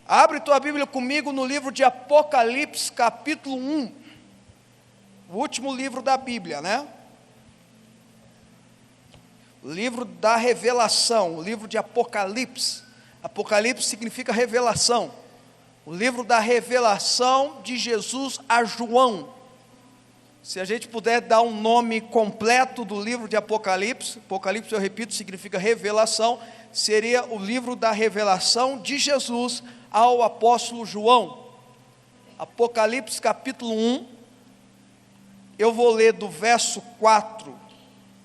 Abre tua Bíblia comigo no livro de Apocalipse, capítulo 1. O último livro da Bíblia, né? O livro da revelação, o livro de Apocalipse. Apocalipse significa revelação. O livro da revelação de Jesus a João. Se a gente puder dar um nome completo do livro de Apocalipse, Apocalipse, eu repito, significa revelação, seria o livro da revelação de Jesus ao apóstolo João. Apocalipse capítulo 1, eu vou ler do verso 4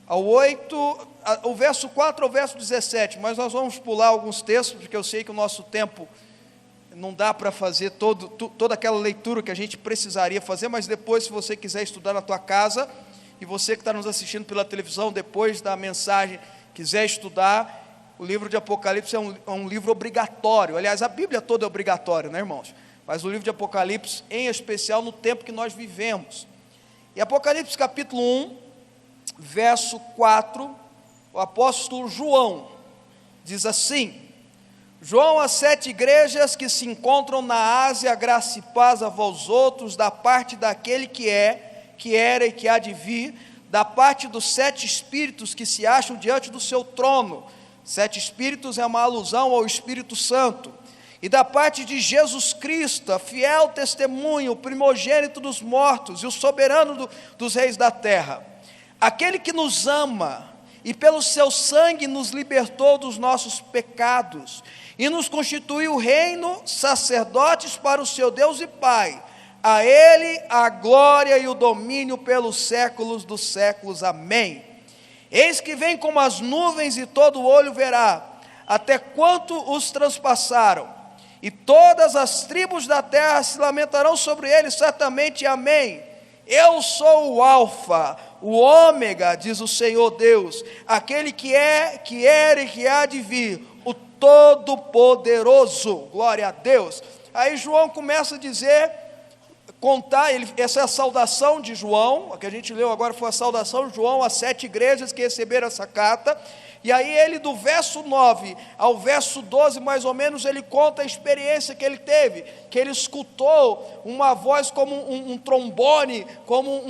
ao 8, o verso 4 ao verso 17, mas nós vamos pular alguns textos, porque eu sei que o nosso tempo não dá para fazer toda aquela leitura que a gente precisaria fazer, mas depois, se você quiser estudar na tua casa, e você que está nos assistindo pela televisão, depois da mensagem, quiser estudar, o livro de Apocalipse é um livro obrigatório. Aliás, a Bíblia toda é obrigatória, né, irmãos? Mas o livro de Apocalipse, em especial, no tempo que nós vivemos. E Apocalipse capítulo 1, verso 4, o apóstolo João diz assim: João, às 7 igrejas que se encontram na Ásia, graça e paz a vós outros, da parte daquele que é, que era e que há de vir, da parte dos 7 espíritos que se acham diante do seu trono. 7 espíritos é uma alusão ao Espírito Santo. E da parte de Jesus Cristo, fiel testemunho, o primogênito dos mortos e o soberano dos reis da terra. Aquele que nos ama e pelo seu sangue nos libertou dos nossos pecados e nos constituiu reino, sacerdotes para o seu Deus e Pai. A Ele a glória e o domínio pelos séculos dos séculos. Amém. Eis que vem como as nuvens e todo olho verá, até quanto os transpassaram, e todas as tribos da terra se lamentarão sobre ele, certamente. Amém. Eu sou o Alfa, o Ômega, diz o Senhor Deus, aquele que é, que era e que há de vir, o Todo-Poderoso. Glória a Deus. Aí João começa a dizer, essa é a saudação de João, a que a gente leu agora foi a saudação de João às 7 igrejas que receberam essa carta. E aí ele, do verso 9 ao verso 12, mais ou menos, ele conta a experiência que ele teve, que ele escutou uma voz como um trombone, como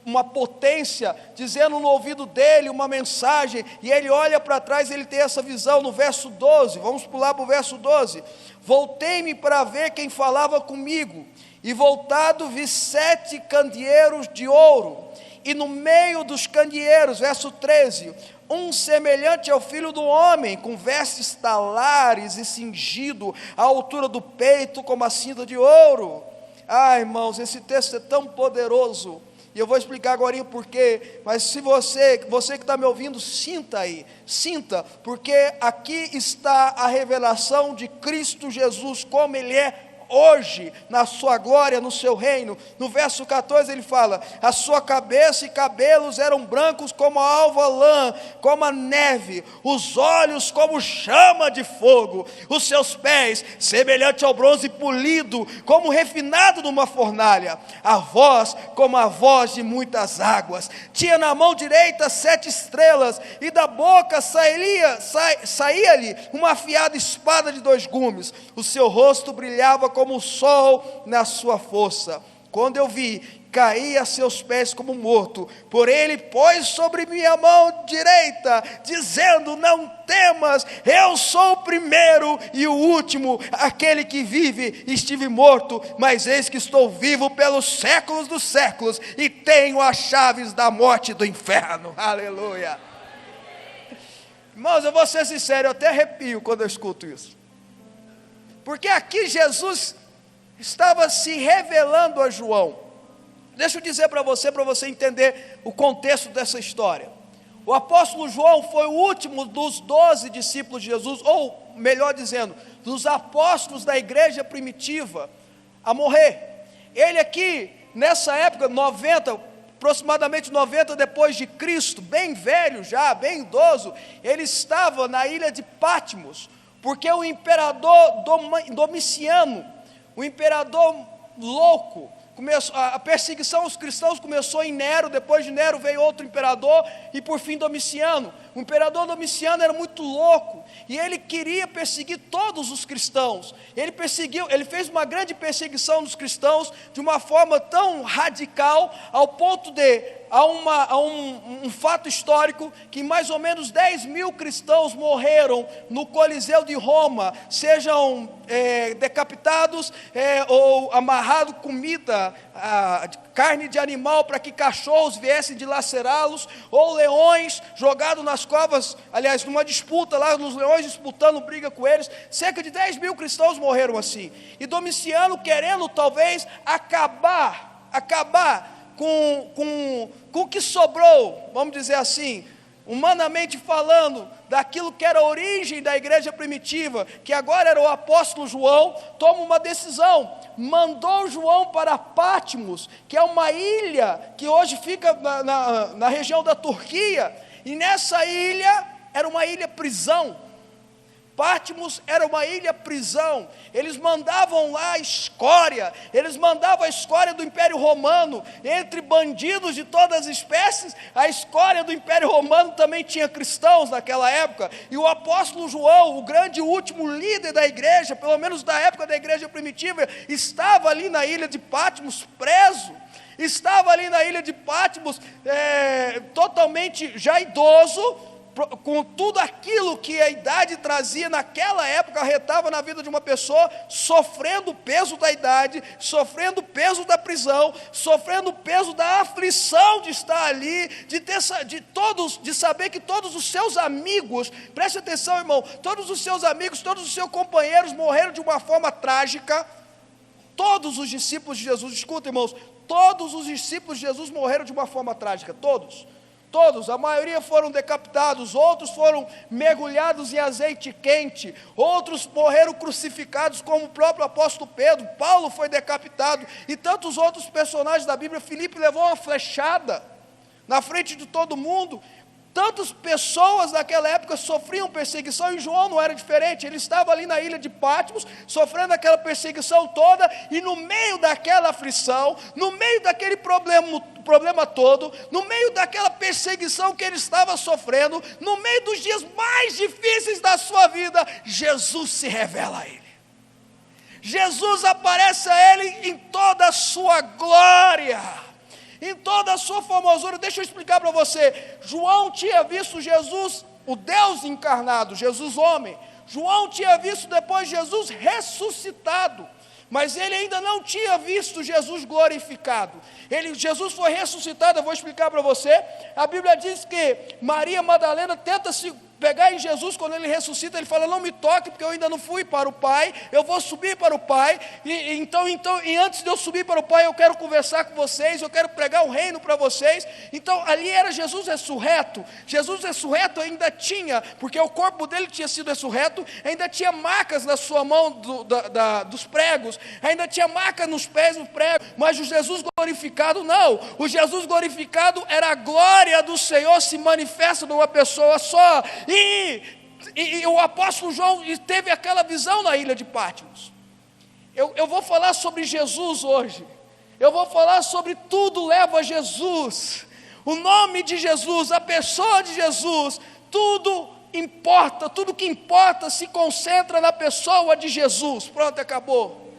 uma potência, dizendo no ouvido dele uma mensagem, e ele olha para trás e ele tem essa visão no verso 12, vamos pular para o verso 12, voltei-me para ver quem falava comigo, e voltado vi 7 candeeiros de ouro, e no meio dos candeeiros, verso 13, um semelhante ao filho do homem, com vestes talares e cingido à altura do peito, como a cinta de ouro. Irmãos, esse texto é tão poderoso, e eu vou explicar agora o porquê, mas se você que está me ouvindo, sinta aí, sinta, porque aqui está a revelação de Cristo Jesus, como Ele é hoje, na sua glória, no seu reino. No verso 14 ele fala, a sua cabeça e cabelos eram brancos como a alva lã, como a neve, os olhos como chama de fogo, os seus pés semelhante ao bronze polido, como refinado numa fornalha, a voz como a voz de muitas águas, tinha na mão direita 7 estrelas, e da boca saía-lhe uma afiada espada de 2 gumes, o seu rosto brilhava como o sol na sua força. Quando eu vi, caí a seus pés como morto, porém ele pôs sobre minha mão direita, dizendo, não temas, eu sou o primeiro e o último, aquele que vive. Estive morto, mas eis que estou vivo pelos séculos dos séculos, e tenho as chaves da morte e do inferno. Aleluia. Irmãos, eu vou ser sincero, eu até arrepio quando eu escuto isso, porque aqui Jesus estava se revelando a João. Deixa eu dizer para você entender o contexto dessa história. O apóstolo João foi o último dos 12 discípulos de Jesus, ou melhor dizendo, dos apóstolos da igreja primitiva a morrer. Ele aqui, nessa época, aproximadamente 90 depois de Cristo, bem velho já, bem idoso, ele estava na ilha de Patmos, porque o imperador Domiciano, o imperador louco, a perseguição aos cristãos começou em Nero, depois de Nero veio outro imperador, e por fim Domiciano. O imperador Domiciano era muito louco, e ele queria perseguir todos os cristãos. Ele fez uma grande perseguição dos cristãos, de uma forma tão radical, ao ponto de, há um fato histórico, que mais ou menos 10.000 cristãos morreram no Coliseu de Roma, sejam decapitados ou amarrado comida, carne de animal para que cachorros viessem dilacerá-los, ou leões jogados nas covas, aliás, numa disputa lá, os leões disputando briga com eles. Cerca de 10.000 cristãos morreram assim, e Domiciano, querendo talvez acabar com o que sobrou, vamos dizer assim, humanamente falando, daquilo que era a origem da igreja primitiva, que agora era o apóstolo João, toma uma decisão, mandou João para Patmos, que é uma ilha que hoje fica na região da Turquia, e nessa ilha era uma ilha prisão. Patmos era uma ilha prisão. Eles mandavam lá a escória do Império Romano, entre bandidos de todas as espécies. A escória do Império Romano também tinha cristãos naquela época, e o apóstolo João, o grande último líder da igreja, pelo menos da época da igreja primitiva, estava ali na ilha de Patmos preso. Estava ali na ilha de Patmos, totalmente já idoso, com tudo aquilo que a idade trazia naquela época, arretava na vida de uma pessoa, sofrendo o peso da idade, sofrendo o peso da prisão, sofrendo o peso da aflição de estar ali, de saber que todos os seus amigos, preste atenção, irmão, todos os seus amigos, todos os seus companheiros morreram de uma forma trágica. Todos os discípulos de Jesus, escuta, irmãos, todos os discípulos de Jesus morreram de uma forma trágica, todos, a maioria foram decapitados, outros foram mergulhados em azeite quente, outros morreram crucificados, como o próprio apóstolo Pedro. Paulo foi decapitado, e tantos outros personagens da Bíblia. Filipe levou uma flechada na frente de todo mundo. Tantas pessoas naquela época sofriam perseguição, e João não era diferente. Ele estava ali na ilha de Patmos, sofrendo aquela perseguição toda, e no meio daquela aflição, no meio daquele problema todo, no meio daquela perseguição que ele estava sofrendo, no meio dos dias mais difíceis da sua vida, Jesus se revela a ele. Jesus aparece a ele em toda a sua glória, em toda a sua formosura. Deixa eu explicar para você. João tinha visto Jesus, o Deus encarnado, Jesus homem. João tinha visto depois Jesus ressuscitado, mas ele ainda não tinha visto Jesus glorificado. Jesus foi ressuscitado. Eu vou explicar para você. A Bíblia diz que Maria Madalena tenta se pegar em Jesus quando ele ressuscita. Ele fala: não me toque, porque eu ainda não fui para o Pai, eu vou subir para o Pai, e antes de eu subir para o Pai, eu quero conversar com vocês, eu quero pregar o reino para vocês. Então ali era Jesus ressurreto ainda tinha, porque o corpo dele tinha sido ressurreto, ainda tinha marcas na sua mão dos pregos, ainda tinha marcas nos pés dos pregos, mas o Jesus glorificado não. O Jesus glorificado era a glória do Senhor se manifesta numa pessoa só. E o apóstolo João teve aquela visão na ilha de Patmos. Eu vou falar sobre Jesus hoje. Eu vou falar sobre tudo leva a Jesus. O nome de Jesus, a pessoa de Jesus, tudo importa, tudo que importa se concentra na pessoa de Jesus. Pronto, acabou.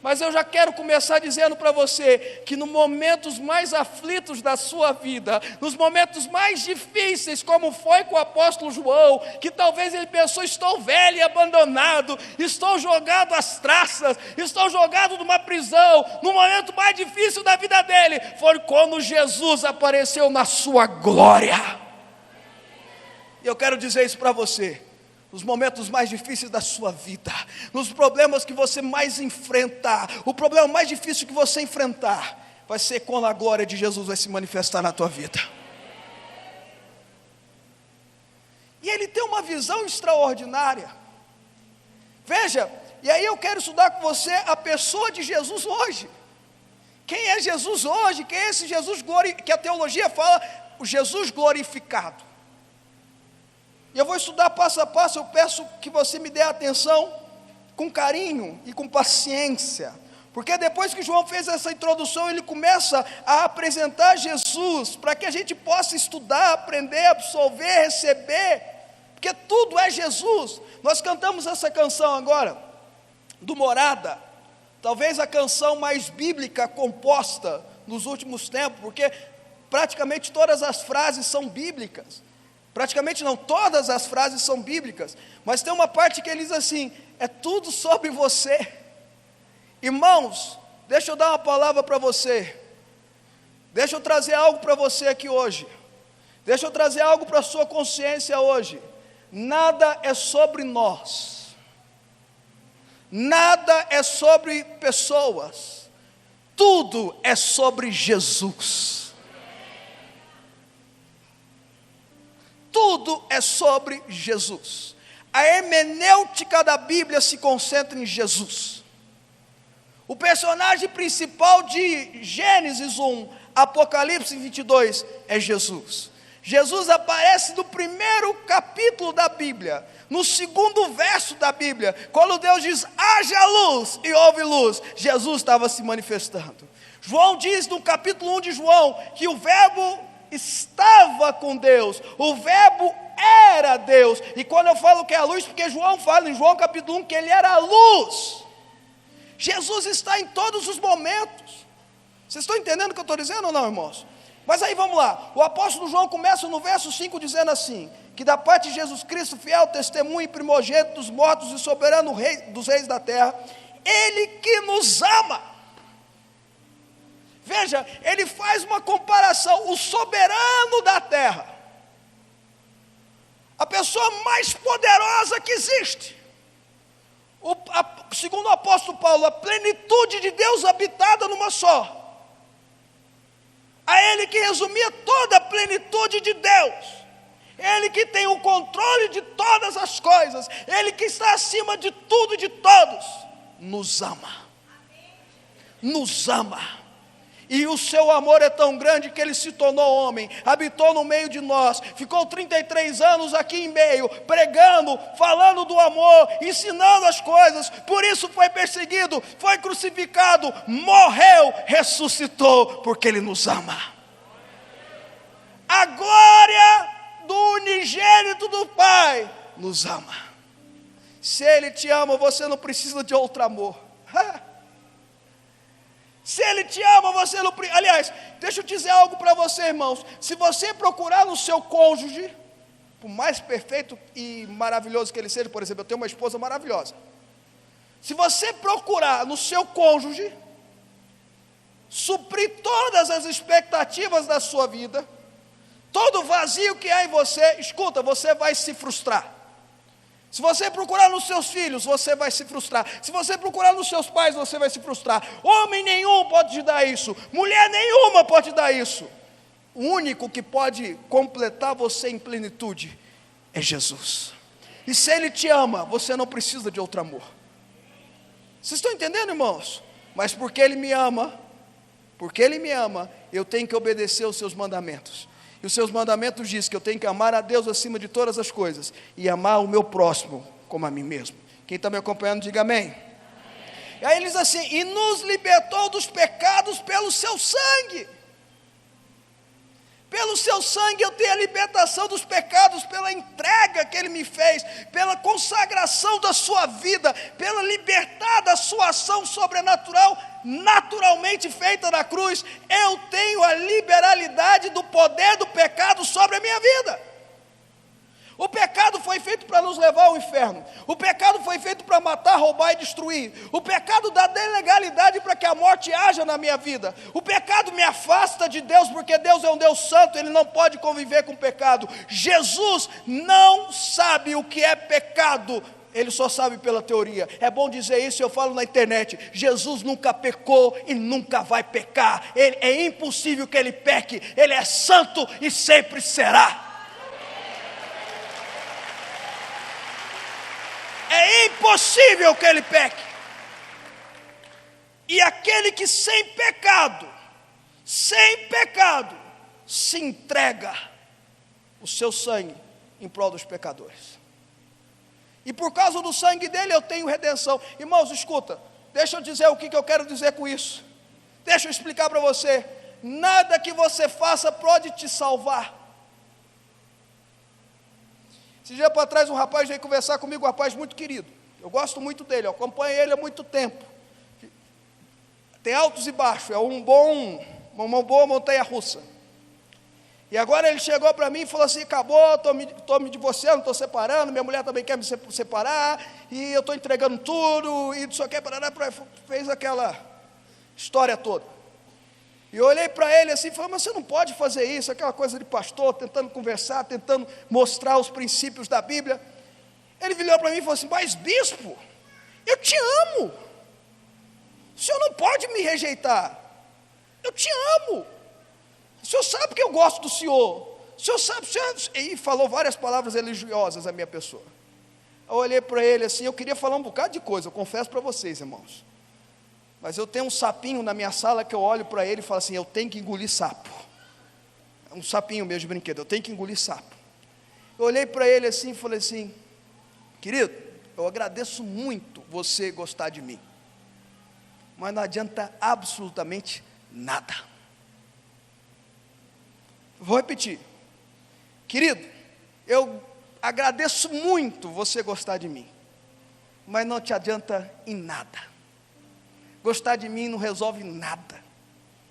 Mas eu já quero começar dizendo para você que nos momentos mais aflitos da sua vida, nos momentos mais difíceis, como foi com o apóstolo João, que talvez ele pensou: estou velho e abandonado, estou jogado às traças, estou jogado numa prisão. No momento mais difícil da vida dele, foi quando Jesus apareceu na sua glória. E eu quero dizer isso para você. Nos momentos mais difíceis da sua vida, nos problemas que você mais enfrentar, o problema mais difícil que você enfrentar, vai ser quando a glória de Jesus vai se manifestar na tua vida. E ele tem uma visão extraordinária. Veja, e aí eu quero estudar com você a pessoa de Jesus hoje. Quem é Jesus hoje? Quem é esse Jesus que a teologia fala, o Jesus glorificado? E eu vou estudar passo a passo. Eu peço que você me dê atenção com carinho e com paciência, Porque depois que João fez essa introdução, ele começa a apresentar Jesus, para que a gente possa estudar, aprender, absorver, receber, porque tudo é Jesus. Nós cantamos essa canção agora, do Morada, talvez a canção mais bíblica composta nos últimos tempos, porque praticamente todas as frases são bíblicas. Praticamente não, todas as frases são bíblicas, mas tem uma parte que ele diz assim: é tudo sobre você. Irmãos, deixa eu dar uma palavra para você, deixa eu trazer algo para você aqui hoje, deixa eu trazer algo para a sua consciência hoje. Nada é sobre nós, nada é sobre pessoas, tudo é sobre Jesus. Tudo é sobre Jesus. A hermenêutica da Bíblia se concentra em Jesus. O personagem principal de Gênesis 1, Apocalipse 22 é Jesus. Jesus aparece no primeiro capítulo da Bíblia, no segundo verso da Bíblia, quando Deus diz: haja luz, e houve luz. Jesus estava se manifestando. João diz no capítulo 1 de João, que o verbo estava com Deus, o verbo era Deus. E quando eu falo que é a luz, porque João fala em João capítulo 1 que ele era a luz. Jesus está em todos os momentos. Vocês estão entendendo o que eu estou dizendo ou não, irmãos? Mas aí vamos lá, o apóstolo João começa no verso 5 dizendo assim: que da parte de Jesus Cristo, fiel testemunho e primogênito dos mortos e soberano rei dos reis da terra, ele que nos ama. Veja, ele faz uma comparação, o soberano da terra, a pessoa mais poderosa que existe, segundo o apóstolo Paulo, a plenitude de Deus habitada numa só. A ele que resumia toda a plenitude de Deus, ele que tem o controle de todas as coisas, ele que está acima de tudo e de todos, nos ama, nos ama. E o seu amor é tão grande que ele se tornou homem, habitou no meio de nós, ficou 33 anos aqui em meio, pregando, falando do amor, ensinando as coisas. Por isso foi perseguido, foi crucificado, morreu, ressuscitou, porque ele nos ama. A glória do unigênito do Pai nos ama. Se ele te ama, você não precisa de outro amor. Se ele te ama, você não precisa. Aliás, deixa eu dizer algo para você, irmãos. Se você procurar no seu cônjuge, por mais perfeito e maravilhoso que ele seja, por exemplo, eu tenho uma esposa maravilhosa. Se você procurar no seu cônjuge suprir todas as expectativas da sua vida, todo vazio que há em você, escuta, você vai se frustrar. Se você procurar nos seus filhos, você vai se frustrar. Se você procurar nos seus pais, você vai se frustrar. Homem nenhum pode te dar isso, mulher nenhuma pode dar isso. O único que pode completar você em plenitude é Jesus. E se ele te ama, você não precisa de outro amor. Vocês estão entendendo, irmãos? Mas porque ele me ama, eu tenho que obedecer aos seus mandamentos. E os seus mandamentos dizem que eu tenho que amar a Deus acima de todas as coisas e amar o meu próximo como a mim mesmo. Quem está me acompanhando, diga amém. E aí ele diz assim: e nos libertou dos pecados pelo seu sangue. Pelo seu sangue eu tenho a libertação dos pecados, pela entrega que ele me fez, pela consagração da sua vida, pela libertar da sua ação sobrenatural, naturalmente feita na cruz. Eu tenho a liberalidade do poder do pecado sobre a minha vida. O pecado foi feito para nos levar ao inferno. O pecado foi feito para matar, roubar e destruir. O pecado dá legalidade para que a morte haja na minha vida. O pecado me afasta de Deus, porque Deus é um Deus santo, Ele não pode conviver com o pecado. Jesus não sabe o que é pecado, Ele só sabe pela teoria. É bom dizer isso, eu falo na internet: Jesus nunca pecou e nunca vai pecar. É impossível que Ele peque, Ele é santo e sempre será. É impossível que ele peque. E aquele que sem pecado, se entrega o seu sangue em prol dos pecadores. E por causa do sangue dele eu tenho redenção. Irmãos, escuta, Deixa eu dizer o que eu quero dizer com isso. Deixa eu explicar para você. Nada que você faça pode te salvar. Esse dia para trás um rapaz veio conversar comigo, um rapaz muito querido. Eu gosto muito dele, eu acompanho ele há muito tempo. Tem altos e baixos, é uma boa montanha-russa. E agora ele chegou para mim e falou assim: acabou, estou me divorciando, estou separando, minha mulher também quer me separar, e eu estou entregando tudo, e não sei o que, fez aquela história toda. E eu olhei para ele assim e falei: mas você não pode fazer isso, aquela coisa de pastor, tentando conversar, tentando mostrar os princípios da Bíblia. Ele virou para mim e falou assim: mas bispo, eu te amo, o senhor não pode me rejeitar, eu te amo. O senhor sabe que eu gosto do senhor. O senhor sabe, E falou várias palavras religiosas à minha pessoa. Eu olhei para ele assim, eu queria falar um bocado de coisa, eu confesso para vocês, irmãos. Mas eu tenho um sapinho na minha sala que eu olho para ele e falo assim: eu tenho que engolir sapo. É um sapinho mesmo de brinquedo, eu tenho que engolir sapo. Eu olhei para ele assim e falei assim: querido, eu agradeço muito você gostar de mim, mas não adianta absolutamente nada. Vou repetir. Querido, eu agradeço muito você gostar de mim, mas não te adianta em nada. Gostar de mim não resolve nada.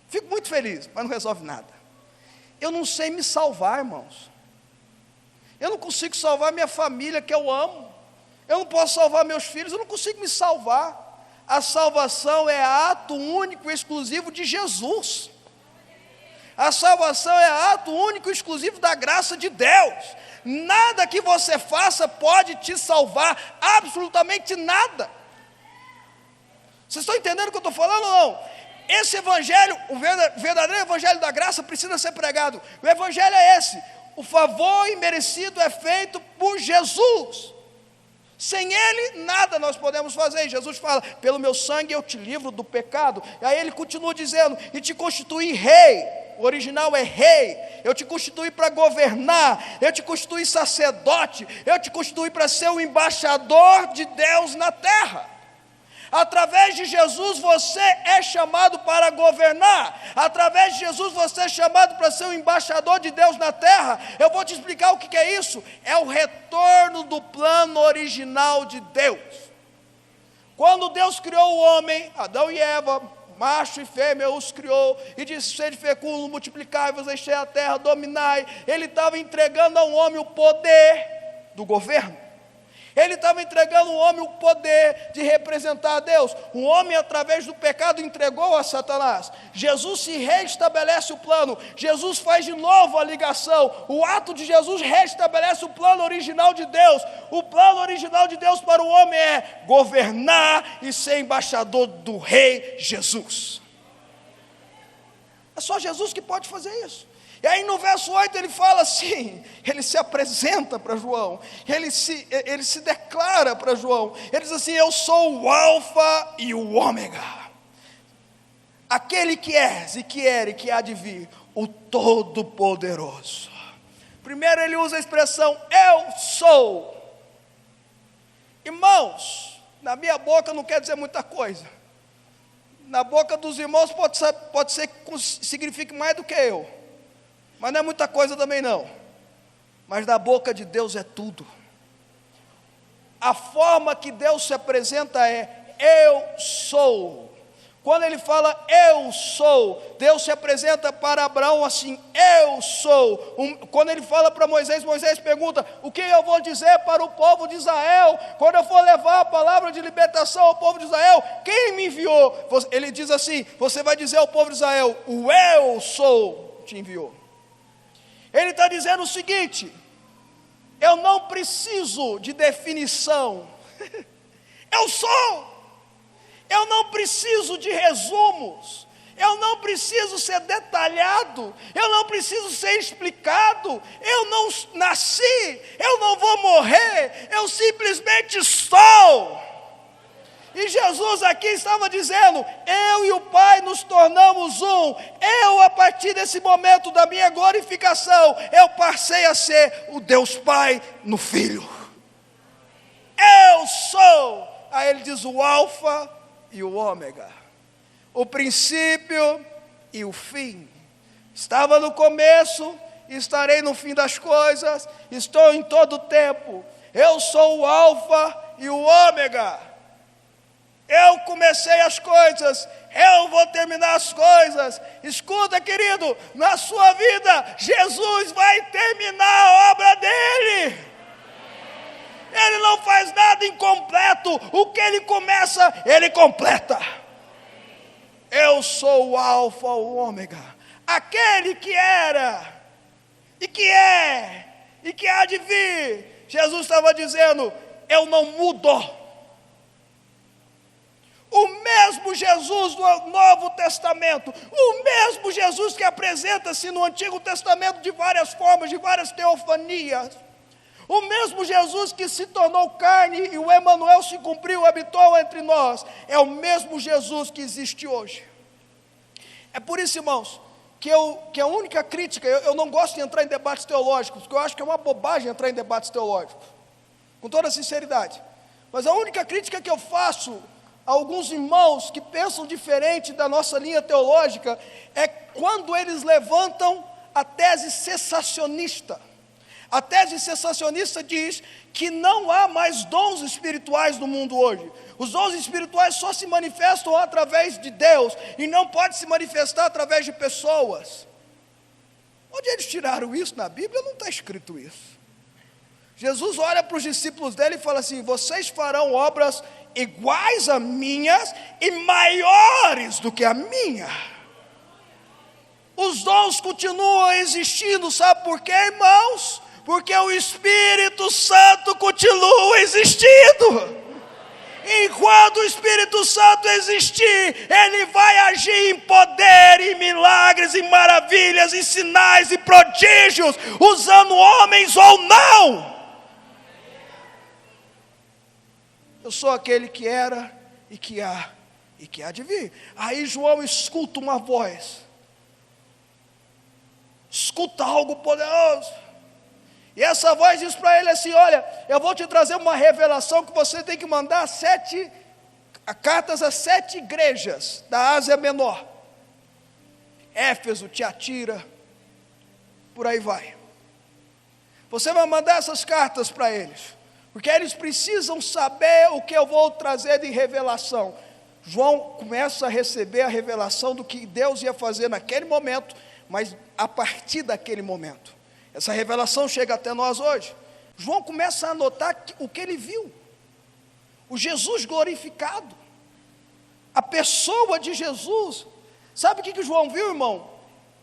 Fico muito feliz, mas não resolve nada. Eu não sei me salvar, irmãos. Eu não consigo salvar minha família que eu amo. Eu não posso salvar meus filhos, eu não consigo me salvar. A salvação é ato único e exclusivo de Jesus. A salvação é ato único e exclusivo da graça de Deus. Nada que você faça pode te salvar, absolutamente nada. Vocês estão entendendo o que eu estou falando ou não? Esse evangelho, o verdadeiro evangelho da graça precisa ser pregado. O evangelho é esse: o favor imerecido é feito por Jesus. Sem Ele, nada nós podemos fazer. E Jesus fala: pelo meu sangue eu te livro do pecado. E aí Ele continua dizendo: e te constituí rei. O original é rei. Eu te constituí para governar. Eu te constituí sacerdote. Eu te constituí para ser o embaixador de Deus na terra. Através de Jesus você é chamado para governar. Através de Jesus você é chamado para ser o embaixador de Deus na terra. Eu vou te explicar o que é isso. É o retorno do plano original de Deus. Quando Deus criou o homem, Adão e Eva, macho e fêmea os criou, e disse: sede fecundo, multiplicai-vos, enchei a terra, dominai. Ele estava entregando ao homem o poder do governo. Ele estava entregando ao homem o poder de representar a Deus. O homem, através do pecado, entregou a Satanás. Jesus se reestabelece o plano. Jesus faz de novo a ligação. O ato de Jesus restabelece o plano original de Deus. O plano original de Deus para o homem é governar e ser embaixador do Rei Jesus. É só Jesus que pode fazer isso. E aí no verso 8 ele fala assim, ele se apresenta para João, ele se declara para João, ele diz assim: eu sou o alfa e o ômega, aquele que és e que era e que há de vir, o Todo-Poderoso. Primeiro ele usa a expressão eu sou. Irmãos, na minha boca não quer dizer muita coisa, na boca dos irmãos pode ser que signifique mais do que eu, mas não é muita coisa também não. Mas da boca de Deus é tudo. A forma que Deus se apresenta é eu sou. Quando ele fala eu sou, Deus se apresenta para Abraão assim: eu sou. Quando ele fala para Moisés, Moisés pergunta: o que eu vou dizer para o povo de Israel? Quando eu for levar a palavra de libertação ao povo de Israel, quem me enviou? Ele diz assim: você vai dizer ao povo de Israel, o eu sou te enviou. Ele está dizendo o seguinte: eu não preciso de definição, eu sou. Eu não preciso de resumos, eu não preciso ser detalhado, eu não preciso ser explicado, eu não nasci, eu não vou morrer, eu simplesmente sou. E Jesus aqui estava dizendo: eu e o Pai nos tornamos um. Eu, a partir desse momento da minha glorificação, eu passei a ser o Deus Pai no Filho. Eu sou. Aí ele diz o alfa e o ômega, o princípio e o fim. Estava no começo, estarei no fim das coisas, estou em todo o tempo. Eu sou o alfa e o ômega. Eu comecei as coisas, eu vou terminar as coisas. Escuta, querido, na sua vida, Jesus vai terminar a obra dele. Ele não faz nada incompleto. O que ele começa, ele completa. Eu sou o alfa, o ômega, aquele que era, e que é, e que há de vir. Jesus estava dizendo, eu não mudo. O mesmo Jesus do Novo Testamento, o mesmo Jesus que apresenta-se no Antigo Testamento de várias formas, de várias teofanias, o mesmo Jesus que se tornou carne e o Emanuel se cumpriu, habitou entre nós, é o mesmo Jesus que existe hoje. É por isso, irmãos, que a única crítica, eu não gosto de entrar em debates teológicos, porque eu acho que é uma bobagem entrar em debates teológicos, com toda sinceridade, mas a única crítica que eu faço a alguns irmãos que pensam diferente da nossa linha teológica, é quando eles levantam a tese cessacionista. A tese cessacionista diz que não há mais dons espirituais no mundo hoje. Os dons espirituais só se manifestam através de Deus, e não pode se manifestar através de pessoas. Onde eles tiraram isso? Na Bíblia não está escrito isso. Jesus olha para os discípulos dele e fala assim, vocês farão obras iguais a minhas e maiores do que a minha. Os dons continuam existindo, sabe por quê, irmãos? Porque o Espírito Santo continua existindo. Enquanto o Espírito Santo existir, ele vai agir em poder, em milagres, em maravilhas, em sinais e prodígios, usando homens ou não. Eu sou aquele que era e que há de vir. Aí João escuta uma voz, escuta algo poderoso, e essa voz diz para ele assim, olha, eu vou te trazer uma revelação que você tem que mandar 7 cartas a 7 igrejas da Ásia Menor, Éfeso, Tiatira, por aí vai. Você vai mandar essas cartas para eles, porque eles precisam saber o que eu vou trazer de revelação. João começa a receber a revelação do que Deus ia fazer naquele momento, mas a partir daquele momento. Essa revelação chega até nós hoje. João começa a anotar o que ele viu. O Jesus glorificado. A pessoa de Jesus. Sabe o que João viu, irmão?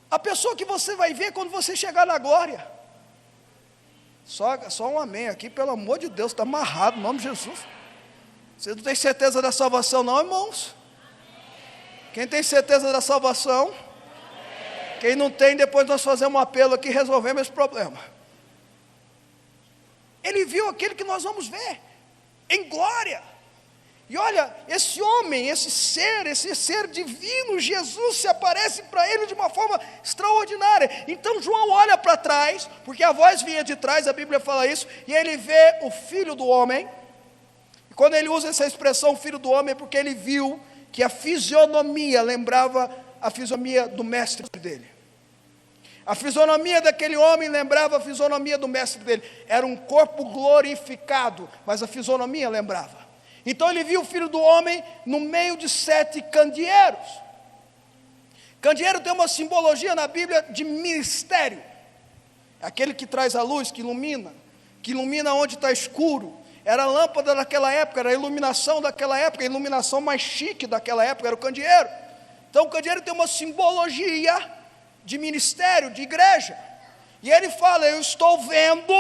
A pessoa que você vai ver quando você chegar na glória. Só um amém aqui, pelo amor de Deus, está amarrado, em nome de Jesus. Você não tem certeza da salvação não, irmãos? Quem tem certeza da salvação? Quem não tem, depois nós fazemos um apelo aqui e resolvemos esse problema. Ele viu aquele que nós vamos ver, em glória. E olha, esse homem, esse ser divino, Jesus, se aparece para ele de uma forma extraordinária. Então João olha para trás, porque a voz vinha de trás, a Bíblia fala isso, e ele vê o Filho do Homem. E quando ele usa essa expressão, Filho do Homem, é porque ele viu que a fisionomia lembrava a fisionomia do mestre dele. A fisionomia daquele homem lembrava a fisionomia do mestre dele. Era um corpo glorificado, mas a fisionomia lembrava. Então ele viu o Filho do Homem no meio de 7 candeeiros. Candeeiro tem uma simbologia na Bíblia de ministério. É aquele que traz a luz, que ilumina onde está escuro. Era a lâmpada daquela época, era a iluminação daquela época, a iluminação mais chique daquela época, era o candeeiro. Então o candeeiro tem uma simbologia de ministério, de igreja. E ele fala, eu estou vendo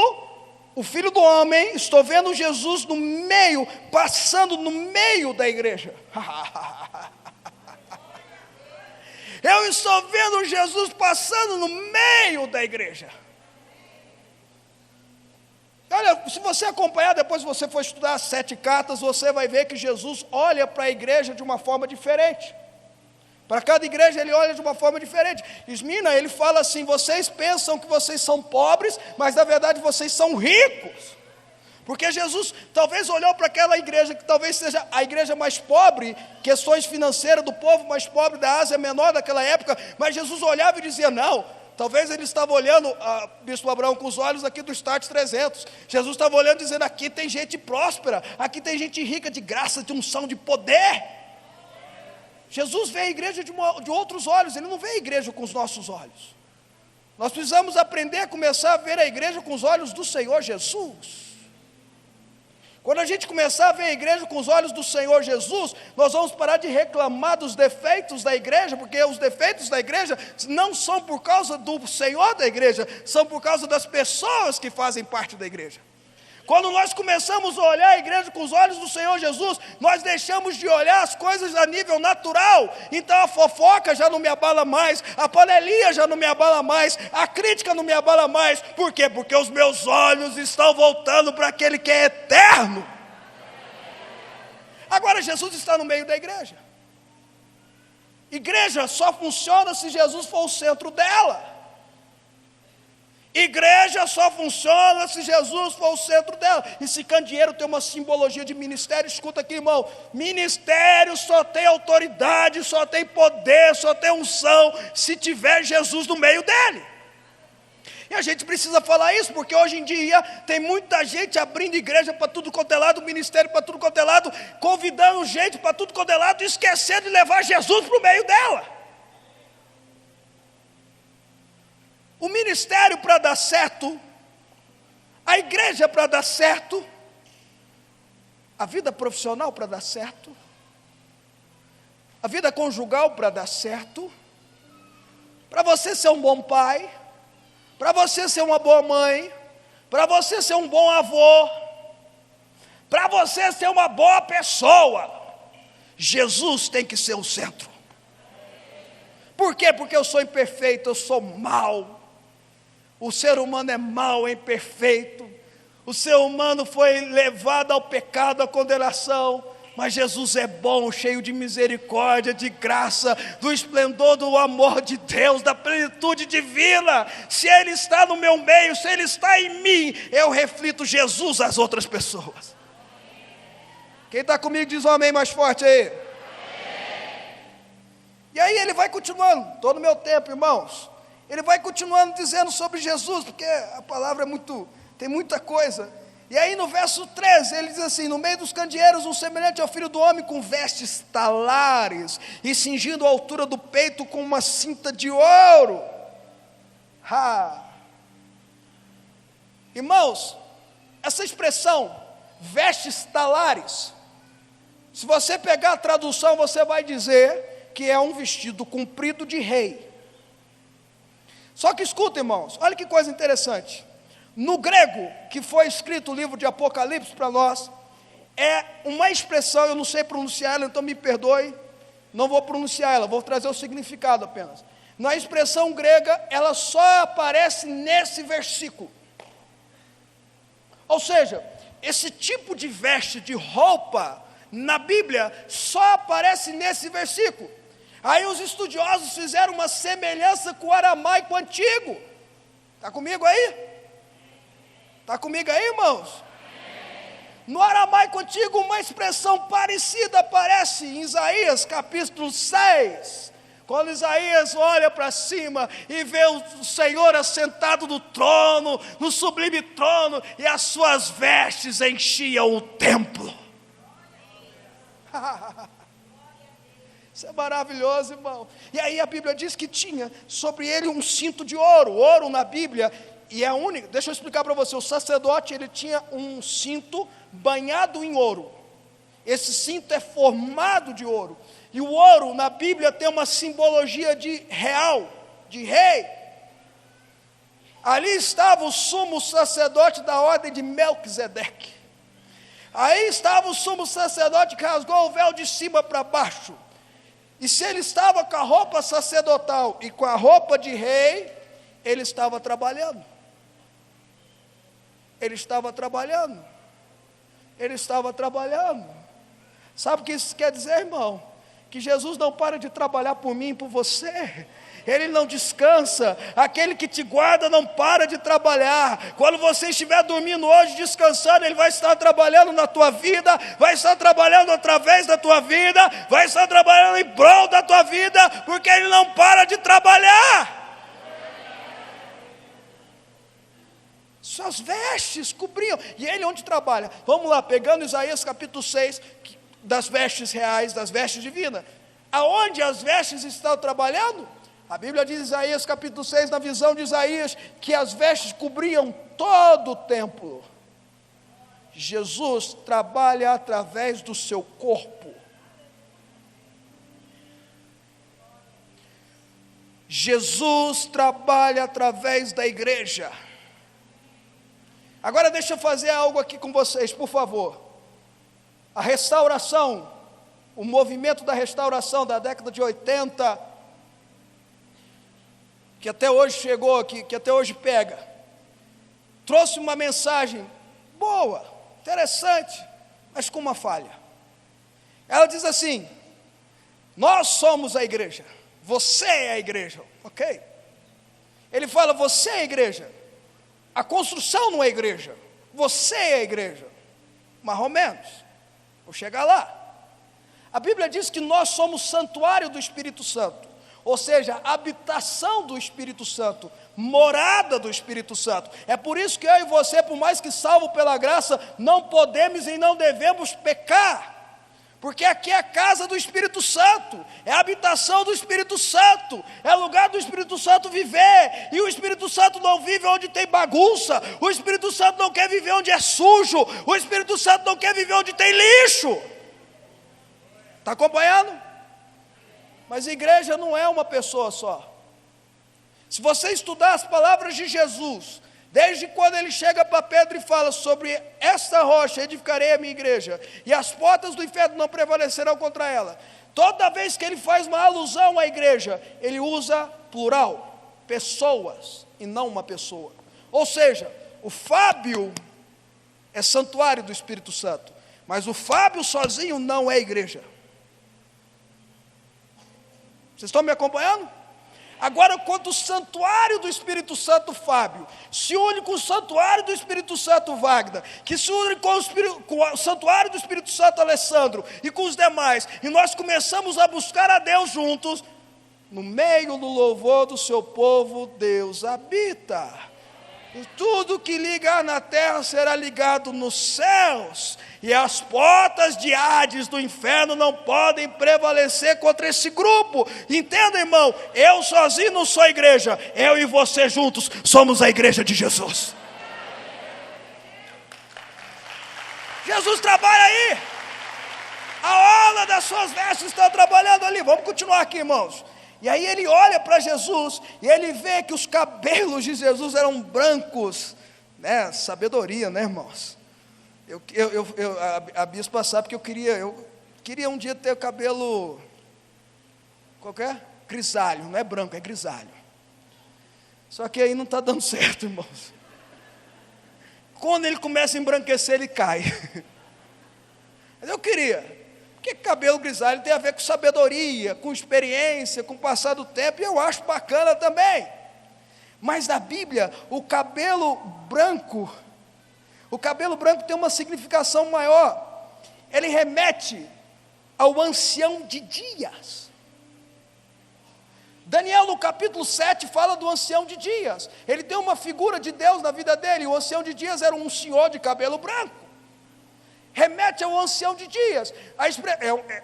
o Filho do Homem, estou vendo Jesus no meio, passando no meio da igreja. Eu estou vendo Jesus passando no meio da igreja. Olha, se você acompanhar, depois você for estudar as 7 cartas, você vai ver que Jesus olha para a igreja de uma forma diferente. Para cada igreja ele olha de uma forma diferente. Esmina, ele fala assim, vocês pensam que vocês são pobres, mas na verdade vocês são ricos. Porque Jesus talvez olhou para aquela igreja, que talvez seja a igreja mais pobre, questões financeiras do povo mais pobre da Ásia Menor daquela época, mas Jesus olhava e dizia, não, talvez ele estava olhando, Bispo Abraão, com os olhos aqui do Start 300, Jesus estava olhando e dizendo, aqui tem gente próspera, aqui tem gente rica de graça, de unção, de poder. Jesus vê a igreja de outros olhos, ele não vê a igreja com os nossos olhos. Nós precisamos aprender a começar a ver a igreja com os olhos do Senhor Jesus. Quando a gente começar a ver a igreja com os olhos do Senhor Jesus, nós vamos parar de reclamar dos defeitos da igreja, porque os defeitos da igreja não são por causa do Senhor da igreja, são por causa das pessoas que fazem parte da igreja. Quando nós começamos a olhar a igreja com os olhos do Senhor Jesus, nós deixamos de olhar as coisas a nível natural. Então a fofoca já não me abala mais, a panelinha já não me abala mais, a crítica não me abala mais. Por quê? Porque os meus olhos estão voltando para aquele que é eterno. Agora Jesus está no meio da igreja. Igreja só funciona se Jesus for o centro dela. Igreja só funciona se Jesus for o centro dela. E se candeeiro tem uma simbologia de ministério, escuta aqui, irmão, ministério só tem autoridade, só tem poder, só tem unção, se tiver Jesus no meio dele. E a gente precisa falar isso, porque hoje em dia tem muita gente abrindo igreja para tudo quanto é lado, ministério para tudo quanto é lado, convidando gente para tudo quanto é lado, e esquecendo de levar Jesus para o meio dela. O ministério para dar certo, a igreja para dar certo, a vida profissional para dar certo, a vida conjugal para dar certo, para você ser um bom pai, para você ser uma boa mãe, para você ser um bom avô, para você ser uma boa pessoa, Jesus tem que ser o centro. Por quê? Porque eu sou imperfeito, eu sou mau. O ser humano é mau, é imperfeito. O ser humano foi levado ao pecado, à condenação. Mas Jesus é bom, cheio de misericórdia, de graça, do esplendor do amor de Deus, da plenitude divina. Se Ele está no meu meio, se Ele está em mim, eu reflito Jesus às outras pessoas. Quem está comigo diz um amém mais forte aí. E aí ele vai continuando, estou no meu tempo, irmãos. Ele vai continuando dizendo sobre Jesus, porque a palavra tem muita coisa. E aí no verso 13, ele diz assim, no meio dos candeeiros, um semelhante ao Filho do Homem, com vestes talares, e cingindo a altura do peito com uma cinta de ouro. Irmãos, essa expressão, vestes talares, se você pegar a tradução, você vai dizer que é um vestido comprido de rei. Só que escuta, irmãos, olha que coisa interessante. No grego, que foi escrito o livro de Apocalipse para nós, é uma expressão, eu não sei pronunciar ela, então me perdoe, não vou pronunciar ela, vou trazer o significado apenas. Na expressão grega, ela só aparece nesse versículo. Ou seja, esse tipo de veste, de roupa, na Bíblia, só aparece nesse versículo. Aí os estudiosos fizeram uma semelhança com o aramaico antigo. Está comigo aí? Está comigo aí, irmãos? No aramaico antigo, uma expressão parecida aparece em Isaías capítulo 6. Quando Isaías olha para cima e vê o Senhor assentado no trono, no sublime trono, e as suas vestes enchiam o templo. Isso é maravilhoso, irmão. E aí a Bíblia diz que tinha sobre ele um cinto de ouro. Ouro na Bíblia, e é único. Deixa eu explicar para você. O sacerdote, ele tinha um cinto banhado em ouro. Esse cinto é formado de ouro. E o ouro na Bíblia tem uma simbologia de real, de rei. Ali estava o sumo sacerdote da ordem de Melquisedeque. Aí estava o sumo sacerdote que rasgou o véu de cima para baixo. E se ele estava com a roupa sacerdotal e com a roupa de rei, ele estava trabalhando. Ele estava trabalhando. Ele estava trabalhando. Sabe o que isso quer dizer, irmão? Que Jesus não para de trabalhar por mim e por você. Ele não descansa. Aquele que te guarda não para de trabalhar. Quando você estiver dormindo hoje, descansando, Ele vai estar trabalhando na tua vida, vai estar trabalhando através da tua vida, vai estar trabalhando em prol da tua vida, porque Ele não para de trabalhar. Suas vestes cobriam, e Ele onde trabalha? Vamos lá, pegando Isaías capítulo 6, das vestes reais, das vestes divinas. Aonde as vestes estão trabalhando? A Bíblia diz em Isaías capítulo 6, na visão de Isaías, que as vestes cobriam todo o templo. Jesus trabalha através do seu corpo. Jesus trabalha através da igreja. Agora deixa eu fazer algo aqui com vocês, por favor. A restauração, o movimento da restauração da década de 80, que até hoje chegou, que até hoje pega, trouxe uma mensagem boa, interessante, mas com uma falha. Ela diz assim: nós somos a igreja, você é a igreja, ok? Ele fala, você é a igreja. A construção não é igreja, você é a igreja. Mais ou menos, vou chegar lá. A Bíblia diz que nós somos santuário do Espírito Santo, ou seja, habitação do Espírito Santo, morada do Espírito Santo. É por isso que eu e você, por mais que salvo pela graça, não podemos e não devemos pecar. Porque aqui é a casa do Espírito Santo, é a habitação do Espírito Santo, é o lugar do Espírito Santo viver, e o Espírito Santo não vive onde tem bagunça, o Espírito Santo não quer viver onde é sujo, o Espírito Santo não quer viver onde tem lixo. Está acompanhando? Mas a igreja não é uma pessoa só. Se você estudar as palavras de Jesus, desde quando ele chega para Pedro e fala sobre esta rocha edificarei a minha igreja, e as portas do inferno não prevalecerão contra ela. Toda vez que ele faz uma alusão à igreja, ele usa plural, pessoas, e não uma pessoa. Ou seja, o Fábio é santuário do Espírito Santo, mas o Fábio sozinho não é igreja. Vocês estão me acompanhando? Agora, quando o santuário do Espírito Santo Fábio se une com o santuário do Espírito Santo Wagner, que se une com o santuário do Espírito Santo Alessandro e com os demais, e nós começamos a buscar a Deus juntos, no meio do louvor do seu povo, Deus habita. E tudo que ligar na terra será ligado nos céus, e as portas de Hades do inferno não podem prevalecer contra esse grupo. Entenda, irmão, eu sozinho não sou igreja, eu e você juntos somos a igreja de Jesus. Jesus trabalha aí, a orla das suas vestes está trabalhando ali. Vamos continuar aqui, irmãos. E aí ele olha para Jesus, e ele vê que os cabelos de Jesus eram brancos, né? Sabedoria, né, irmãos? A bispa sabe que eu queria um dia ter o cabelo, qual que é? Grisalho, não é branco, é grisalho. Só que aí não está dando certo, irmãos. Quando ele começa a embranquecer, ele cai. Mas eu queria. Porque cabelo grisalho tem a ver com sabedoria, com experiência, com o passar do tempo, e eu acho bacana também. Mas na Bíblia, o cabelo branco tem uma significação maior. Ele remete ao ancião de dias. Daniel no capítulo 7 fala do ancião de dias. Ele tem uma figura de Deus na vida dele. O ancião de dias era um senhor de cabelo branco. Remete ao ancião de dias.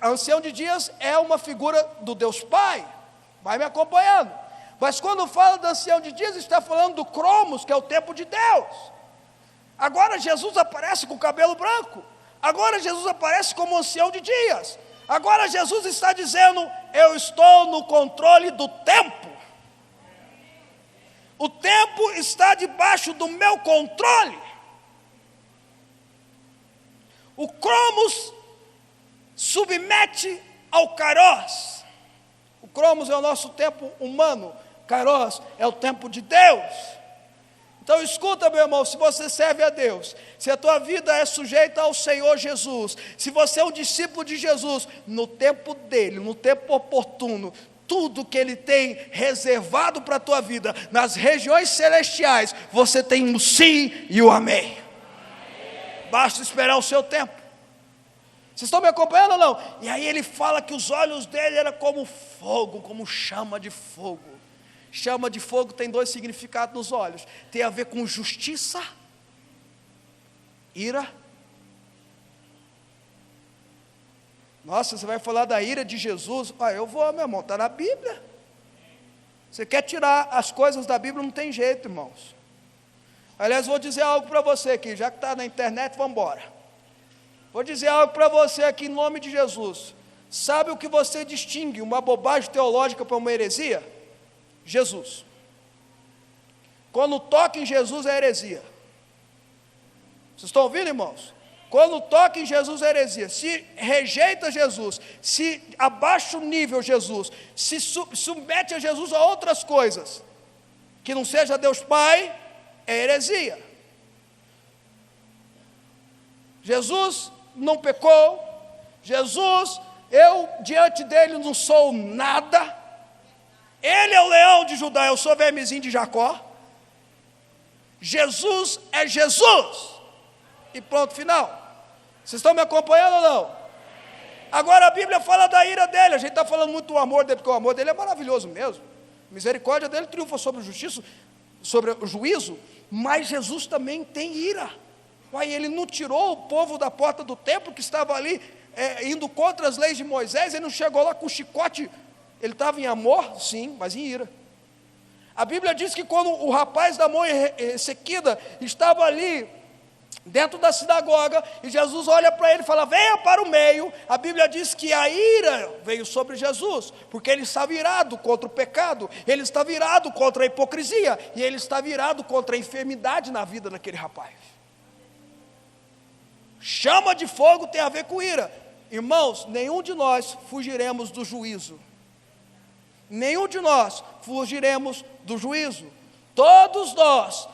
Ancião de dias é uma figura do Deus Pai. Vai me acompanhando. Mas quando fala do ancião de dias, está falando do Cromos, que é o tempo de Deus. Agora Jesus aparece com o cabelo branco. Agora Jesus aparece como ancião de dias. Agora Jesus está dizendo, eu estou no controle do tempo. O tempo está debaixo do meu controle. O Cromos submete ao Kairos. O Cromos é o nosso tempo humano, Kairos é o tempo de Deus. Então escuta, meu irmão, se você serve a Deus, se a tua vida é sujeita ao Senhor Jesus, se você é um discípulo de Jesus, no tempo dele, no tempo oportuno, tudo que Ele tem reservado para a tua vida, nas regiões celestiais, você tem o sim e o amém. Basta esperar o seu tempo. Vocês estão me acompanhando ou não? E aí ele fala que os olhos dele eram como fogo, como chama de fogo. Chama de fogo tem dois significados nos olhos. Tem a ver com justiça, ira. Nossa, você vai falar da ira de Jesus? Eu vou, meu irmão, está na Bíblia. Você quer tirar as coisas da Bíblia, não tem jeito, irmãos. Aliás, vou dizer algo para você aqui, já que está na internet, vamos embora. Vou dizer algo para você aqui em nome de Jesus. Sabe o que você distingue uma bobagem teológica para uma heresia? Jesus. Quando toca em Jesus é heresia. Vocês estão ouvindo, irmãos? Quando toca em Jesus é heresia. Se rejeita Jesus, se abaixa o nível Jesus, se submete a Jesus a outras coisas, que não seja Deus Pai, é heresia. Jesus não pecou, Jesus, eu diante dele não sou nada, ele é o leão de Judá, eu sou vermezinho de Jacó. Jesus é Jesus, e pronto, final. Vocês estão me acompanhando ou não? Agora a Bíblia fala da ira dele, a gente está falando muito do amor dele, porque o amor dele é maravilhoso mesmo, a misericórdia dele triunfa sobre a justiça, sobre o juízo, mas Jesus também tem ira. Ele não tirou o povo da porta do templo, que estava ali, indo contra as leis de Moisés, ele não chegou lá com chicote, ele estava em amor, sim, mas em ira. A Bíblia diz que quando o rapaz da mão ressequida estava ali, dentro da sinagoga, e Jesus olha para ele e fala, venha para o meio, a Bíblia diz que a ira veio sobre Jesus, porque ele estava irado contra o pecado, ele estava irado contra a hipocrisia, e ele estava irado contra a enfermidade na vida daquele rapaz. Chama de fogo tem a ver com ira. Irmãos, nenhum de nós fugiremos do juízo. Nenhum de nós fugiremos do juízo. Todos nós,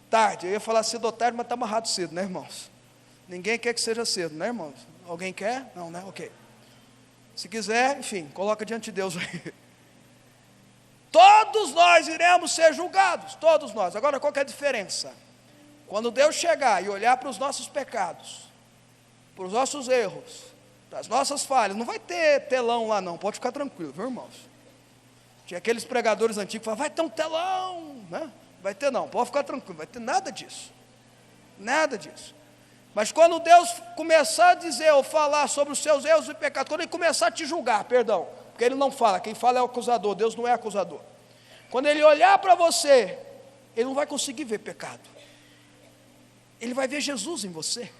tarde, eu ia falar cedo ou tarde, mas está amarrado cedo, né, irmãos? Ninguém quer que seja cedo, né, irmãos? Alguém quer? Não, né? Ok. Se quiser, enfim, coloca diante de Deus aí. Todos nós iremos ser julgados, todos nós. Agora, qual que é a diferença? Quando Deus chegar e olhar para os nossos pecados, para os nossos erros, para as nossas falhas, não vai ter telão lá não, pode ficar tranquilo, viu, irmãos? Tinha aqueles pregadores antigos que falavam, vai ter um telão, né? Vai ter não, pode ficar tranquilo, vai ter nada disso, nada disso. Mas quando Deus começar a dizer ou falar sobre os seus erros e pecados, quando Ele começar a te julgar, perdão, porque Ele não fala, quem fala é o acusador, Deus não é acusador. Quando Ele olhar para você, Ele não vai conseguir ver pecado. Ele vai ver Jesus em você.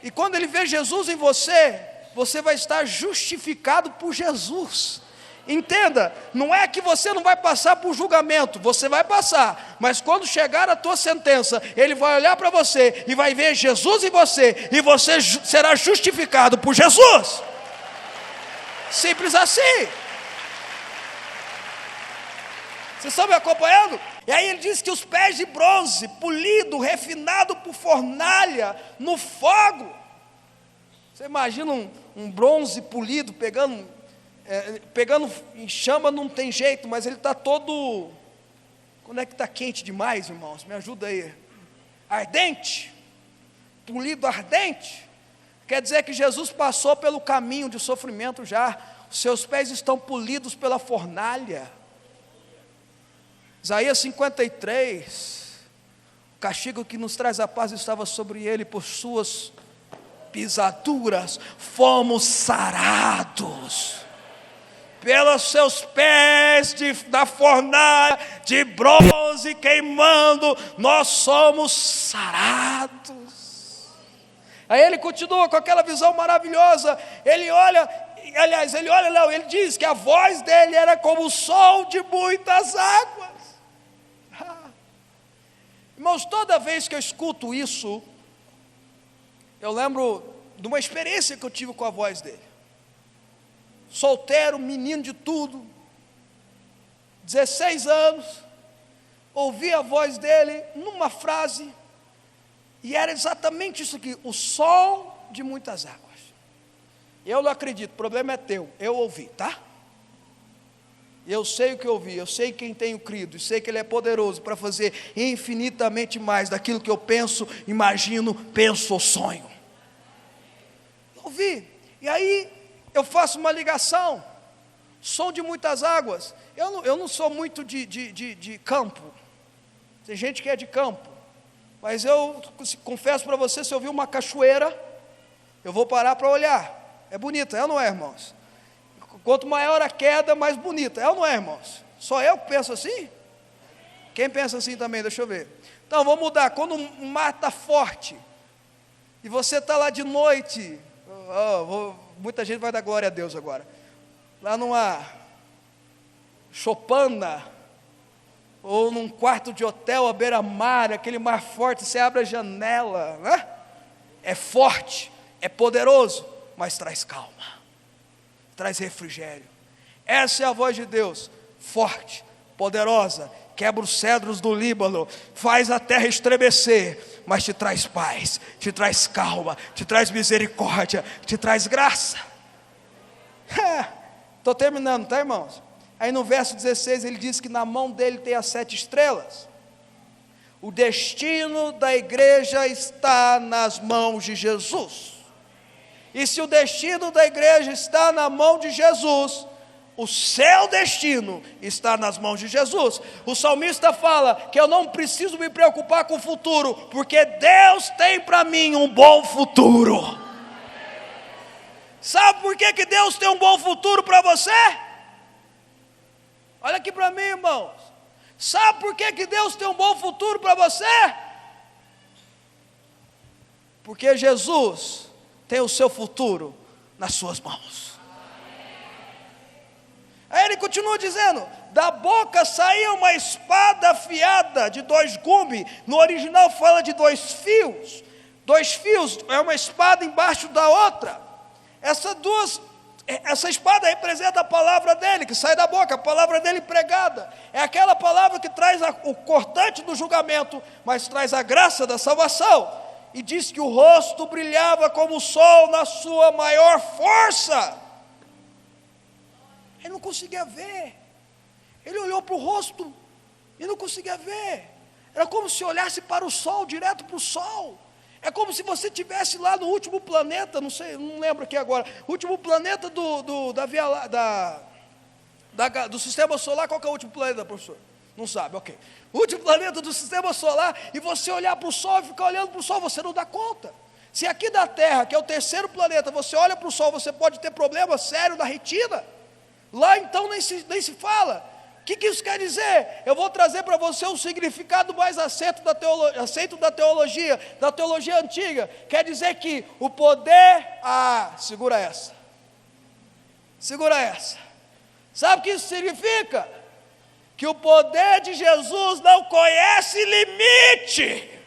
E quando Ele ver Jesus em você, você vai estar justificado por Jesus. Entenda, não é que você não vai passar por julgamento, você vai passar, mas quando chegar a tua sentença, Ele vai olhar para você e vai ver Jesus em você, e você será justificado por Jesus. Simples assim. Vocês estão me acompanhando? E aí ele diz que os pés de bronze, polido, refinado por fornalha, no fogo. Você imagina um bronze polido, pegando em chama, não tem jeito, mas ele está todo... Quando é que está quente demais, irmãos? Me ajuda aí. Ardente. Polido ardente. Quer dizer que Jesus passou pelo caminho de sofrimento já. Os seus pés estão polidos pela fornalha. Isaías 53, o castigo que nos traz a paz estava sobre ele, por suas pisaduras fomos sarados, pelos seus pés da fornalha de bronze queimando, nós somos sarados. Aí ele continua com aquela visão maravilhosa, ele olha, ele diz que a voz dele era como o som de muitas águas. Irmãos, toda vez que eu escuto isso, eu lembro de uma experiência que eu tive com a voz dele. Solteiro, menino de tudo, 16 anos, ouvi a voz dele numa frase, e era exatamente isso aqui, o som de muitas águas. Eu não acredito, o problema é teu, eu ouvi, tá? E eu sei o que eu vi, eu sei quem tenho crido, e sei que Ele é poderoso para fazer infinitamente mais daquilo que eu penso, imagino, penso ou sonho. Eu vi, e aí eu faço uma ligação, som de muitas águas. Eu não sou muito de campo, tem gente que é de campo, mas eu confesso para você, se eu ver uma cachoeira, eu vou parar para olhar. É bonita, é ou não é, irmãos? Quanto maior a queda, mais bonita, é ou não é, irmãos? Só eu que penso assim? Quem pensa assim também? Deixa eu ver. Então, vamos mudar. Quando o mar está forte, e você está lá de noite, muita gente vai dar glória a Deus agora, lá numa choupana, ou num quarto de hotel à beira-mar, aquele mar forte, você abre a janela, né? É forte, é poderoso, mas traz calma, traz refrigério. Essa é a voz de Deus, forte, poderosa, quebra os cedros do Líbano, faz a terra estremecer, mas te traz paz, te traz calma, te traz misericórdia, te traz graça. Estou terminando, tá, irmãos? Aí no verso 16 ele diz que na mão dele tem as 7 estrelas. O destino da igreja está nas mãos de Jesus. E se o destino da igreja está na mão de Jesus, o seu destino está nas mãos de Jesus. O salmista fala que eu não preciso me preocupar com o futuro, porque Deus tem para mim um bom futuro. Sabe por que Deus tem um bom futuro para você? Olha aqui para mim, irmãos. Sabe por que Deus tem um bom futuro para você? Porque Jesus tem o seu futuro nas suas mãos. Aí ele continua dizendo: da boca saía uma espada afiada de 2 gumes. No original fala de 2 fios. 2 fios é uma espada embaixo da outra. Essa espada representa a palavra dele, que sai da boca, a palavra dele pregada. É aquela palavra que traz o cortante do julgamento, mas traz a graça da salvação. E diz que o rosto brilhava como o sol na sua maior força. Ele não conseguia ver. Ele olhou para o rosto e não conseguia ver. Era como se olhasse para o sol, direto para o sol. É como se você estivesse lá no último planeta, não sei, não lembro aqui agora, o último planeta do sistema solar. Qual que é o último planeta, professor? Não sabe, ok. O último planeta do sistema solar, e você olhar para o sol e ficar olhando para o sol, você não dá conta. Se aqui da Terra, que é o 3º planeta, você olha para o sol, você pode ter problema sério na retina. Lá então nem se fala. O que isso quer dizer? Eu vou trazer para você um significado mais aceito da teologia antiga. Quer dizer que o poder, segura essa. Sabe o que isso significa? Que o poder de Jesus não conhece limite.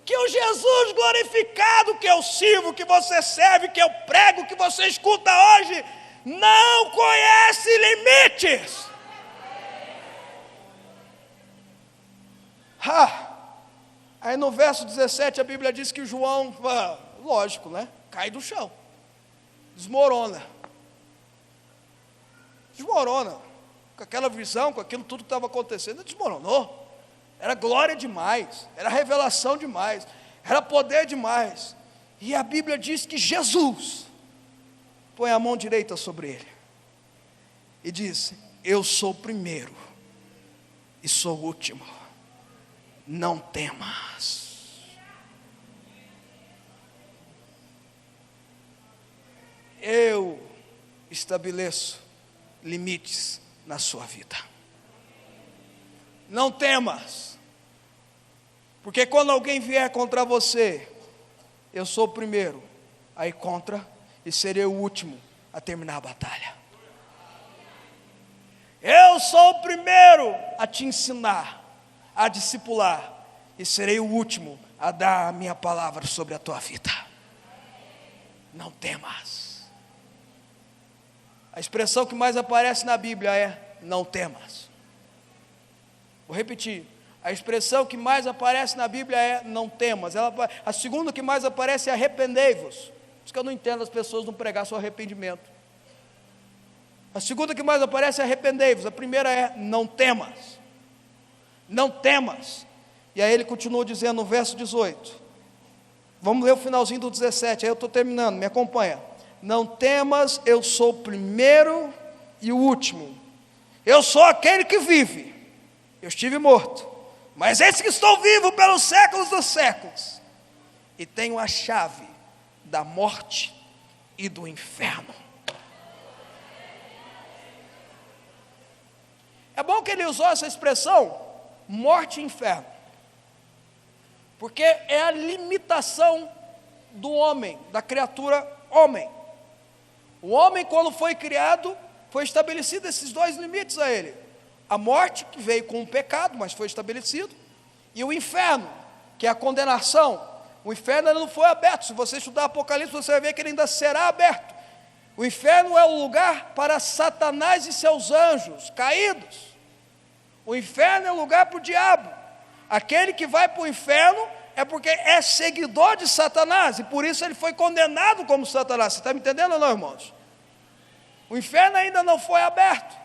Que o Jesus glorificado que eu sirvo, que você serve, que eu prego, que você escuta hoje, não conhece limites. Aí no verso 17 a Bíblia diz que João, lógico, né? Cai do chão, desmorona, com aquela visão, com aquilo tudo que estava acontecendo, desmoronou. Era glória demais, era revelação demais, era poder demais. E a Bíblia diz que Jesus põe a mão direita sobre ele e diz: eu sou o primeiro e sou o último, não temas. Eu estabeleço limites na sua vida. Não temas, porque quando alguém vier contra você, eu sou o primeiro a ir contra e serei o último a terminar a batalha. Eu sou o primeiro a te ensinar, a discipular, e serei o último a dar a minha palavra sobre a tua vida. Não temas. A expressão que mais aparece na Bíblia é: não temas. Vou repetir. A expressão que mais aparece na Bíblia é: não temas. A segunda que mais aparece é: arrependei-vos. Por isso que eu não entendo as pessoas não pregar seu arrependimento. A segunda que mais aparece é arrependei-vos. A primeira é não temas. Não temas. E aí ele continua dizendo no verso 18. Vamos ler o finalzinho do 17, aí eu estou terminando, me acompanha. Não temas, eu sou o primeiro e o último. Eu sou aquele que vive. Eu estive morto, mas eis que estou vivo pelos séculos dos séculos. E tenho a chave da morte e do inferno. É bom que ele usou essa expressão, morte e inferno, porque é a limitação do homem, da criatura homem. O homem, quando foi criado, foi estabelecido esses dois limites a ele: a morte, que veio com o pecado, mas foi estabelecido, e o inferno, que é a condenação. O inferno ele não foi aberto. Se você estudar Apocalipse, você vai ver que ele ainda será aberto. O inferno é o lugar para Satanás e seus anjos caídos. O inferno é o lugar para o diabo. Aquele que vai para o inferno é porque é seguidor de Satanás, e por isso ele foi condenado como Satanás. Você está me entendendo ou não, irmãos? O inferno ainda não foi aberto.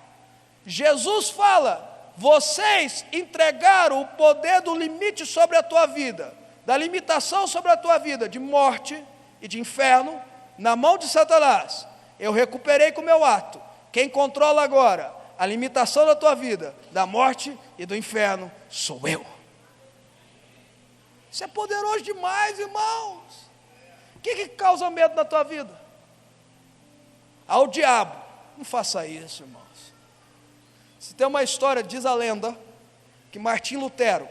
Jesus fala: vocês entregaram o poder do limite sobre a tua vida, da limitação sobre a tua vida, de morte e de inferno, na mão de Satanás. Eu recuperei com o meu ato. Quem controla agora a limitação da tua vida, da morte e do inferno, sou eu. Isso é poderoso demais, irmãos. O que causa medo na tua vida? Ao diabo. Não faça isso, irmãos. Se tem uma história, diz a lenda, que Martim Lutero,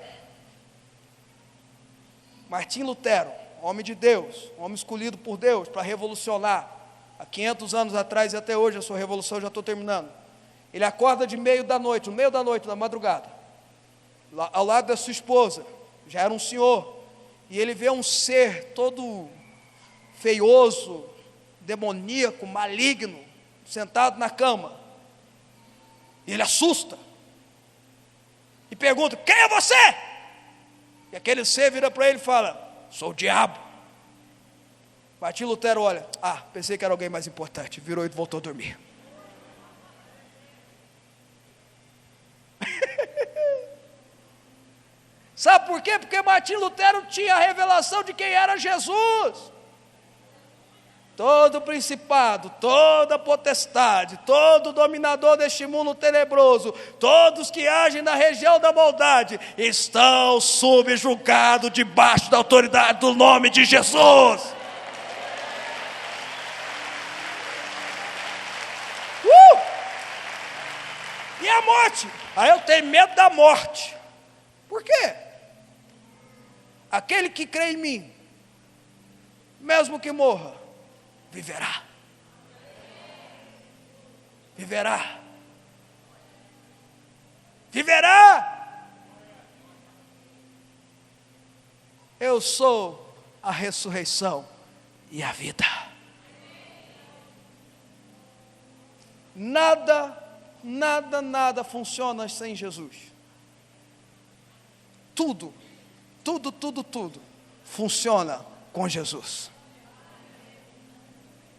homem de Deus, homem escolhido por Deus para revolucionar, há 500 anos atrás e até hoje a sua revolução, já estou terminando. Ele acorda no meio da noite, da madrugada, ao lado da sua esposa, já era um senhor, e ele vê um ser todo feioso, demoníaco, maligno, sentado na cama. E ele assusta e pergunta: quem é você? E aquele ser vira para ele e fala: sou o diabo. Martim Lutero olha: pensei que era alguém mais importante. Virou e voltou a dormir. Sabe por quê? Porque Martim Lutero tinha a revelação de quem era Jesus. Todo principado, toda potestade, todo dominador deste mundo tenebroso, todos que agem na região da maldade, estão subjugados debaixo da autoridade do nome de Jesus. E a morte? Eu tenho medo da morte. Por quê? Aquele que crê em mim, mesmo que morra, viverá. Viverá. Viverá. Eu sou a ressurreição e a vida. Nada funciona sem Jesus. Tudo funciona com Jesus.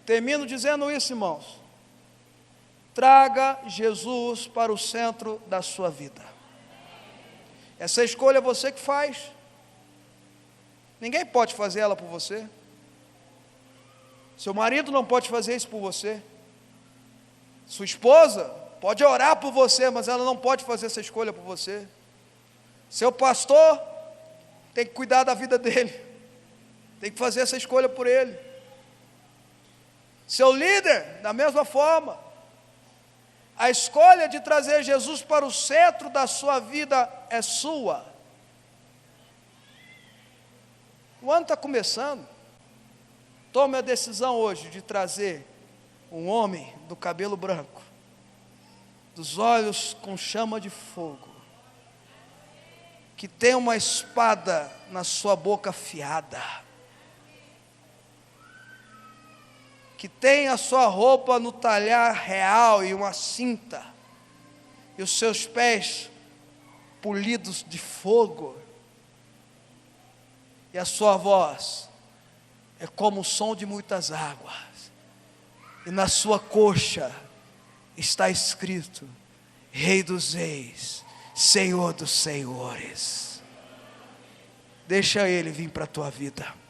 Termino dizendo isso, irmãos. Traga Jesus para o centro da sua vida. Essa escolha é você que faz. Ninguém pode fazer ela por você. Seu marido não pode fazer isso por você. Sua esposa pode orar por você, mas ela não pode fazer essa escolha por você. Seu pastor tem que cuidar da vida dele, tem que fazer essa escolha por ele. Seu líder, da mesma forma. A escolha de trazer Jesus para o centro da sua vida é sua. O ano está começando. Tome a decisão hoje de trazer um homem do cabelo branco, dos olhos com chama de fogo, que tem uma espada na sua boca afiada, que tem a sua roupa no talhar real e uma cinta, e os seus pés polidos de fogo, e a sua voz é como o som de muitas águas, e na sua coxa está escrito: Rei dos reis, Senhor dos senhores. Deixa Ele vir para a tua vida.